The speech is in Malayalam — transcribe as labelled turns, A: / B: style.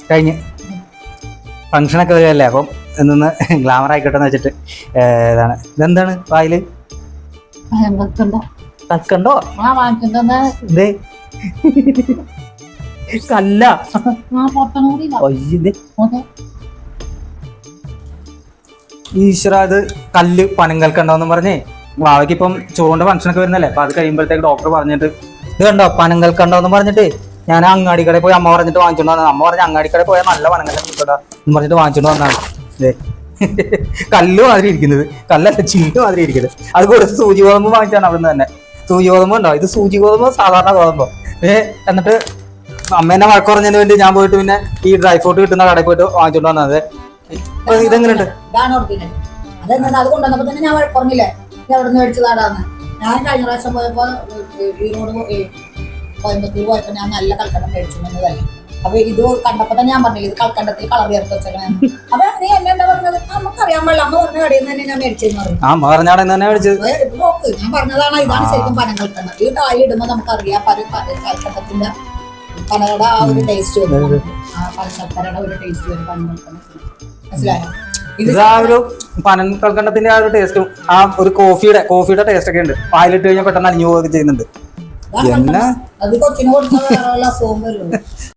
A: കഴിഞ്ഞ് ഫങ്ഷനൊക്കെ വരുമല്ലേ, അപ്പം നിന്ന് ഗ്ലാമർ ആയിക്കോട്ടെ എന്ന് വെച്ചിട്ട് ഇതാണ്. ഇതെന്താണ് വായില് കൽക്കണ്ടോ? ഇതേ കല്ല. ഈശ്വര, അത് കല്ല് പനം കൽക്കണ്ടോന്നും പറഞ്ഞേ വാവയ്ക്ക് ഇപ്പം ചോറിന്റെ ഫംഗ്ഷനൊക്കെ വരുന്നല്ലേ, അപ്പൊ അത് കഴിയുമ്പോഴത്തേക്ക് ഡോക്ടർ പറഞ്ഞിട്ട് ഇത് കണ്ടോ പനം കൽക്കണ്ടോന്ന് പറഞ്ഞിട്ട് ഞാൻ അങ്ങാടി കടയിൽ പോയി അമ്മ പറഞ്ഞിട്ട് വാങ്ങിച്ചോണ്ട് വന്നത്. അമ്മ പറഞ്ഞ അങ്ങാടി കടയിൽ പോയാൽ നല്ല പനം കൽക്കണ്ടം കിട്ടൂടാ എന്ന് പറഞ്ഞിട്ട് വാങ്ങിച്ചോണ്ട് വന്നതാണ്. ഇതേ കല്ല് മാതിരി ഇരിക്കുന്നത്, കല്ലല്ല ചില്ല് മാതിരി ഇരിക്കുന്നത്. അത് കൊടുത്ത് സൂചി ഗോതമ്പ് വാങ്ങിച്ചാണ് അവിടുന്ന് തന്നെ. സൂചി ഗോതമ്പ് ഉണ്ടോ? ഇത് സൂചി ഗോതമ്പോ സാധാരണ ഗോതമ്പോ? എന്നിട്ട് അമ്മേനെ വഴക്ക് പറഞ്ഞതിന് വേണ്ടി ഞാൻ പോയിട്ട് പിന്നെ ഈ ഡ്രൈ ഫ്രൂട്ട് കിട്ടുന്ന കടയിൽ പോയിട്ട് വാങ്ങിച്ചോണ്ട് വന്നത്. ഇതെങ്ങനെയുണ്ട്?
B: അത് കൊണ്ടുവന്നപ്പോ തന്നെ ഞാൻ പറഞ്ഞില്ലേ എവിടെ നിന്ന് മേടിച്ചതാടാന്ന്. ഞാൻ കഴിഞ്ഞ പ്രാവശ്യം പോയപ്പോ ഈറോഡ് കോയമ്പത്തൂർ പോയപ്പോ ഞാൻ നല്ല കൽക്കണ്ടം മേടിച്ചിട്ടുണ്ടതല്ലേ. അപ്പൊ ഇത് കണ്ടപ്പോ തന്നെ ഞാൻ പറഞ്ഞില്ല ഇത് കൽക്കണ്ടത്തിൽ കളർ ചേർത്ത് വെച്ചാൽ. അപ്പൊ നീ എന്നെ എന്താ പറഞ്ഞത്? നമുക്കറിയാൻ പാടില്ല, അമ്മ പറഞ്ഞ കടയിൽ നിന്ന് തന്നെ ഞാൻ മേടിച്ചെന്ന് പറഞ്ഞു. നോക്ക്, ഞാൻ പറഞ്ഞതാണ് ഇതാണ് ശരിക്കും പനം കൽക്കണ്ടം. ഈ കായ് ഇടുമ്പോ നമുക്കറിയാം കൽക്കണ്ടത്തിന്റെ പനയുടെ ആ ഒരു ടേസ്റ്റ് വരും, പനശർക്കരയുടെ ഒരു ടേസ്റ്റ് വരും പനം കൽക്കണ്ടം. മനസ്സിലായോ?
A: ഒരു പനം കൽക്കണ്ടത്തിന്റെ ആ ഒരു ടേസ്റ്റും ആ ഒരു കോഫിയുടെ ടേസ്റ്റ് ഒക്കെ ഉണ്ട്. പാലിട്ട് കഴിഞ്ഞാൽ പെട്ടെന്ന് അലിഞ്ഞു പോവുകയൊക്കെ ചെയ്യുന്നുണ്ട്.
B: അത് കൊച്ചിന് കൊടുത്ത വേറെ അസുഖം വരുള്ളൂ.